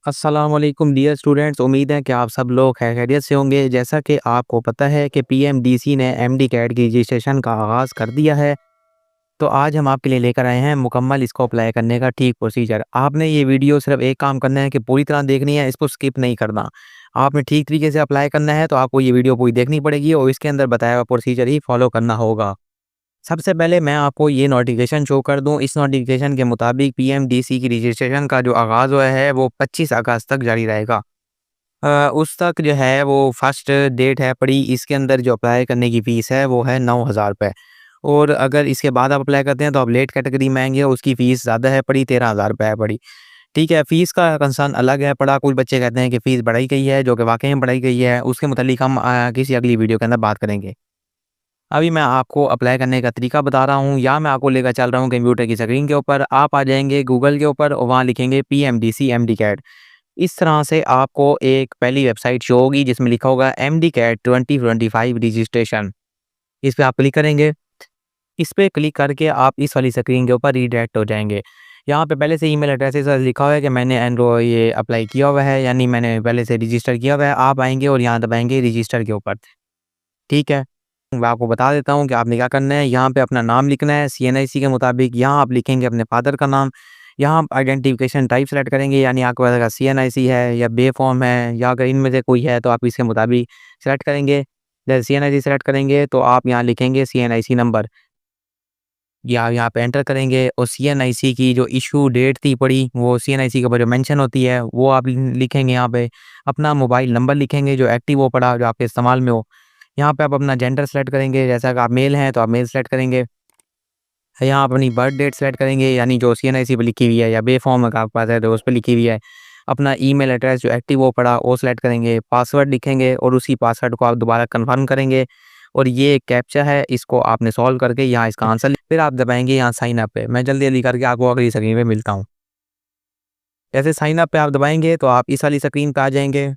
अस्सलाम वालेकुम dear students. उम्मीद है कि आप सब लोग खैरियत से होंगे। जैसा कि आपको पता है कि पीएमडीसी ने एमडी कैट की रजिस्ट्रेशन का आगाज़ कर दिया है, तो आज हम आपके लिए लेकर आए हैं मुकम्मल इसको अप्लाई करने का ठीक प्रोसीजर। आपने ये वीडियो सिर्फ एक काम करना है कि पूरी तरह देखनी है, इसको स्किप नहीं करना। आपने ठीक तरीके से अप्लाई करना है तो आपको ये वीडियो पूरी देखनी पड़ेगी और इसके अंदर बताया हुआ प्रोसीजर ही फॉलो करना होगा। सबसे पहले मैं आपको ये नोटिफिकेशन शो कर दूँ। इस नोटिफिकेशन के मुताबिक पीएमडीसी की रजिस्ट्रेशन का जो आगाज़ हुआ है वो 25 अगस्त तक जारी रहेगा। उस तक जो है वो फर्स्ट डेट है पड़ी। इसके अंदर जो अप्लाई करने की फ़ीस है वो है 9,000 रुपये। और अगर इसके बाद आप अप्लाई करते हैं तो आप लेट कैटेगरी में आएँगे, उसकी फ़ीस ज़्यादा है पड़ी, 13,000 रुपये है पड़ी। ठीक है, फ़ीस का कंसर्न अलग है पड़ा। कुछ बच्चे कहते हैं कि फ़ीस बढ़ाई गई है, जो कि वाक़ई में बढ़ाई गई है। उसके मुतालिक हम किसी अगली वीडियो के अंदर बात करेंगे। अभी मैं आपको अप्लाई करने का तरीका बता रहा हूँ, या मैं आपको लेकर चल रहा हूँ कंप्यूटर की स्क्रीन के ऊपर। आप आ जाएँगे गूगल के ऊपर और वहाँ लिखेंगे पीएमडीसी एमडी कैट। इस तरह से आपको एक पहली वेबसाइट शो होगी जिसमें लिखा होगा एमडी कैट 2025 रजिस्ट्रेशन। इस पे आप क्लिक करेंगे। इस पे क्लिक करके आप इस वाली स्क्रीन के ऊपर रीडायरेक्ट हो जाएँगे। यहाँ पे पहले से ईमेल एड्रेस के साथ लिखा हुआ है कि मैंने ये अप्लाई किया हुआ है, यानी मैंने पहले से रजिस्टर किया हुआ है। आप आएँगे और यहाँ दबाएँगे रजिस्टर के ऊपर। ठीक है? मैं आपको बता देता हूँ कि आपने क्या करना है। यहाँ पे अपना नाम लिखना है सीएनआईसी के मुताबिक। यहाँ आप लिखेंगे अपने फादर का नाम। यहाँ आप आइडेंटिफिकेशन टाइप सेलेक्ट करेंगे, यानी आपके पास अगर सीएनआईसी है या बे फॉर्म है या अगर इनमें से कोई है तो आप इसके मुताबिक सेलेक्ट करेंगे। जैसे सीएनआईसी सेलेक्ट करेंगे तो आप यहाँ लिखेंगे सीएनआईसी नंबर, या यहाँ पे एंटर करेंगे और सीएनआईसी की जो इशू डेट थी पड़ी वो सीएनआईसी के ऊपर जो मेंशन होती है वो आप लिखेंगे। यहाँ पे अपना मोबाइल नंबर लिखेंगे जो एक्टिव हो पड़ा, जो आपके इस्तेमाल में हो। यहाँ पे आप अपना जेंडर सेलेक्ट करेंगे, जैसा कि आप मेल हैं तो आप मेल सेलेक्ट करेंगे। यहाँ आप अपनी बर्थ डेट सेलेक्ट करेंगे, यानी जो सीएनआईसी पे लिखी हुई है या बे फॉर्म अगर आपके पास है तो उस पे लिखी हुई है। अपना ईमेल एड्रेस जो एक्टिव हो पड़ा वो सेलेक्ट करेंगे, पासवर्ड लिखेंगे और उसी पासवर्ड को आप दोबारा कन्फर्म करेंगे। और ये एक कैप्चा है, इसको आपने सॉल्व करके यहाँ इसका आंसर फिर आप दबाएंगे यहाँ साइन अप पे। मैं जल्दी-जल्दी करके आपको अगली स्क्रीन पे मिलता हूँ। जैसे साइन अप पे आप दबाएंगे तो आप इस वाली स्क्रीन पे आ जाएँगे।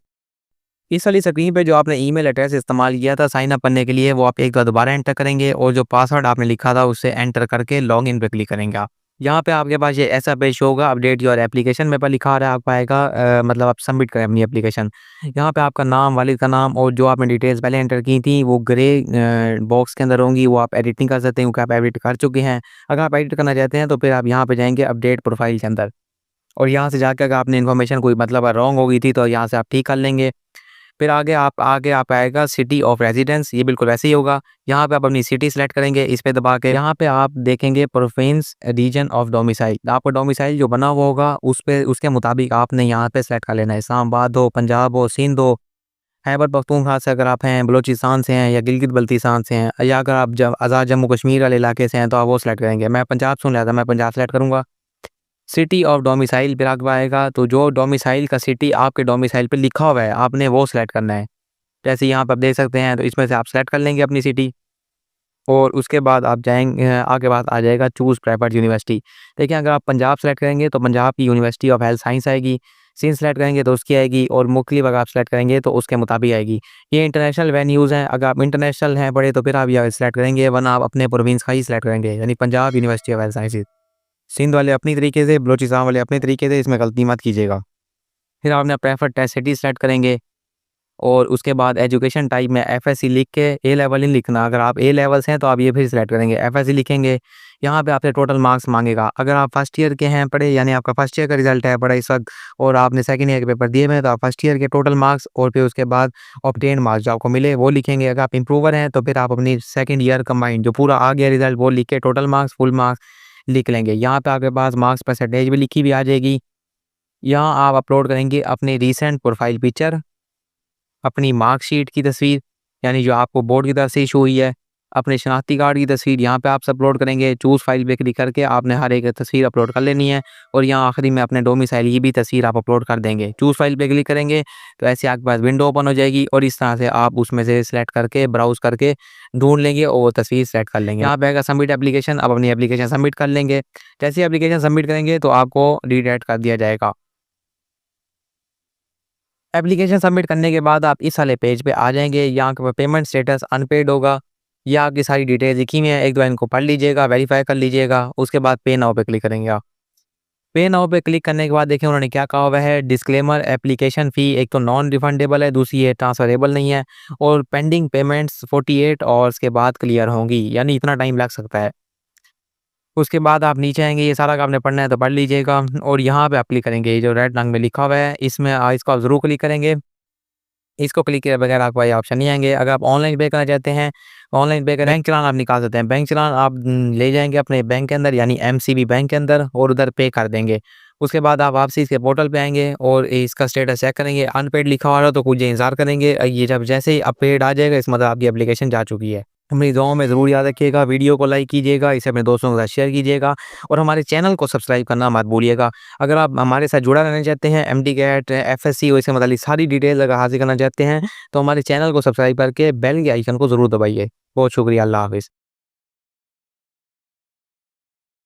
इस वाली स्क्रीन पे जो आपने ईमेल एड्रेस इस्तेमाल किया था साइन अप करने के लिए वो आप एक बार दोबारा एंटर करेंगे और जो पासवर्ड आपने लिखा था उसे एंटर करके लॉगिन पे क्लिक करेंगे आप। यहाँ पे आपके पास ये ऐसा पेज होगा, अपडेट योर एप्लीकेशन में पर लिखा आ रहा है आपको आएगा, मतलब आप सबमिट करें अपनी एप्लीकेशन। यहाँ पे आपका नाम, वालिद का नाम और जो आपने डिटेल्स पहले एंटर की थी वो ग्रे बॉक्स के अंदर होंगी, वो आप एडिट नहीं कर सकते क्योंकि आप एडिट कर चुके हैं। अगर आप एडिट करना चाहते हैं तो फिर आप यहाँ पे जाएँगे अपडेट प्रोफाइल के अंदर और यहाँ से जाकर अगर आपने इन्फॉर्मेशन कोई मतलब रॉन्ग हो गई थी तो यहाँ से आप ठीक कर लेंगे। फिर आगे आप आएगा सिटी ऑफ रेजिडेंस, ये बिल्कुल वैसे ही होगा। यहाँ पे आप अपनी सिटी सेलेक्ट करेंगे, इस पे दबा के यहाँ पे आप देखेंगे प्रोविंस रीजन ऑफ डोमिसाइल। आपका डोमिसाइल जो बना हुआ होगा उस पे उसके मुताबिक आपने यहाँ पे सेलेक्ट कर लेना है। इस्लामाबाद हो, पंजाब हो, सिंध हो, खैबर पख्तूनख्वा से अगर आप हैं, बलूचिस्तान से हैं या गिलगित बल्तिस्तान से हैं, या अगर आप आज़ाद जम्मू कश्मीर वाले इलाके से हैं तो आप वो सेलेक्ट करेंगे। मैं पंजाब से हूँ लिहाजा मैं पंजाब सेलेक्ट करूँगा। सिटी ऑफ डोमिसाइल फिर आपको आएगा, तो जो डोमिसाइल का सिटी आपके डोमिसाइल पे लिखा हुआ है आपने वो सेलेक्ट करना है। जैसे यहाँ पे आप देख सकते हैं तो इसमें से आप सेलेक्ट कर लेंगे अपनी सिटी और उसके बाद आप जाएँगे, आगे बात आ जाएगा चूज़ प्राइवेट यूनिवर्सिटी। देखिए अगर आप पंजाब सेलेक्ट करेंगे तो पंजाब की यूनिवर्सिटी ऑफ हेल्थ साइंस आएगी, सिंध सेलेक्ट करेंगे तो उसकी आएगी और मुख्तलिफ अगर आप सेलेक्ट करेंगे तो उसके मुताबिक आएगी। ये इंटरनेशनल वेन्यूज़ हैं, अगर आप इंटरनेशनल हैं बड़े तो फिर आप यहाँ सेलेक्ट करेंगे, वरना आप अपने प्रोविंस का ही सेलेक्ट करेंगे, यानी Punjab university of health sciences. Sindh वाले अपनी तरीके से, बलूचिस्तान वाले अपने तरीके से, इसमें गलती मत कीजिएगा। फिर आपने प्रेफर्ड टेस्ट सिटी सेलेक्ट करेंगे और उसके बाद एजुकेशन टाइप में एफएससी लिख के ए लेवल नहीं लिखना। अगर आप ए लेवल्स हैं तो आप ये फिर सेलेक्ट करेंगे, एफएससी लिखेंगे। यहाँ पे आपसे टोटल मार्क्स मांगेगा। अगर आप फर्स्ट ईयर के हैं पढ़े, यानी आपका फर्स्ट ईयर का रिजल्ट है पढ़ा इस वक्त और आपने सेकंड ईयर के पेपर दिए हुए हैं, तो आप फर्स्ट ईयर के टोटल मार्क्स और फिर उसके बाद ऑब्टेन मार्क्स जो आपको मिले वो लिखेंगे। अगर आप इंप्रूवर हैं तो फिर आप अपनी सेकंड ईयर कंबाइंड जो पूरा आ गया रिजल्ट वो लिख के टोटल मार्क्स, फुल मार्क्स लिख लेंगे। यहाँ पे आपके पास मार्क्स परसेंटेज भी लिखी भी आ जाएगी। यहाँ आप अपलोड करेंगे अपनी रीसेंट प्रोफाइल पिक्चर, अपनी मार्कशीट की तस्वीर, यानी जो आपको बोर्ड की तरफ से इशू हुई है, अपने शनाख्ती कार्ड की तस्वीर यहाँ पे आप अपलोड करेंगे। चूज़ फाइल पे क्लिक करके आपने हर एक तस्वीर अपलोड कर लेनी है और यहाँ आखिरी में अपने डोमिसाइल की भी तस्वीर आप अपलोड कर देंगे। चूज़ फाइल पे क्लिक करेंगे तो ऐसे आपके पास विंडो ओपन हो जाएगी और इस तरह से आप उसमें से सिलेक्ट करके ब्राउज़ करके ढूंढ लेंगे और वो तस्वीर सेलेक्ट कर लेंगे। यहाँ पे आएगा सबमिट एप्लीकेशन, आप अपनी एप्लीकेशन सबमिट कर लेंगे। जैसे ही एप्लीकेशन सबमिट करेंगे तो आपको रीडायरेक्ट कर दिया जाएगा। एप्लीकेशन सबमिट करने के बाद आप इस वाले पेज पे आ जाएँगे। यहाँ पे पेमेंट स्टेटस अनपेड होगा। ये आपकी सारी डिटेल्स लिखी हुई हैं, एक बार इनको पढ़ लीजिएगा, वेरीफाई कर लीजिएगा, उसके बाद पे नाउ पे क्लिक करेंगे आप। पे नाउ पे क्लिक करने के बाद देखिए उन्होंने क्या कहा हुआ है, डिस्क्लेमर एप्लीकेशन फ़ी एक तो नॉन रिफंडेबल है, दूसरी ये ट्रांसफरेबल नहीं है और पेंडिंग पेमेंट्स 48 आवर्स के बाद क्लियर होंगी, यानी इतना टाइम लग सकता है। उसके बाद आप नीचे आएँगे, ये सारा का आपने पढ़ना है तो पढ़ लीजिएगा और यहाँ पे आप क्लिक करेंगे, ये जो रेड रंग में लिखा हुआ है इसमें इसको आप ज़रूर क्लिक करेंगे। इसको क्लिक किए बगैर आपको ये ऑप्शन नहीं आएँगे। अगर आप ऑनलाइन पे करना चाहते हैं, ऑनलाइन पे बैंक चालान आप निकाल सकते हैं। बैंक चालान आप ले जाएँगे अपने बैंक के अंदर यानी एमसीबी बैंक के अंदर और उधर पे कर देंगे। उसके बाद आप वापसी इसके पोर्टल पे आएँगे और इसका स्टेटस चेक करेंगे, अनपेड लिखा हुआ रहा तो कुछ इंतज़ार करेंगे। ये जब जैसे ही पेड आ जाएगा, इसका मतलब आपकी एप्लीकेशन जा चुकी है। मेरी दुआओं में ज़रूर याद रखिएगा, वीडियो को लाइक कीजिएगा, इसे अपने दोस्तों के साथ शेयर कीजिएगा और हमारे चैनल को सब्सक्राइब करना मत भूलिएगा। अगर आप हमारे साथ जुड़ा रहना चाहते हैं, एमडी कैट, एफएससी और इससे मुताल्लिक सारी डिटेल अगर हासिल करना चाहते हैं, तो हमारे चैनल को सब्सक्राइब करके बेल के आइकन को ज़रूर दबाइए। बहुत शुक्रिया, अल्लाह हाफ़िज़।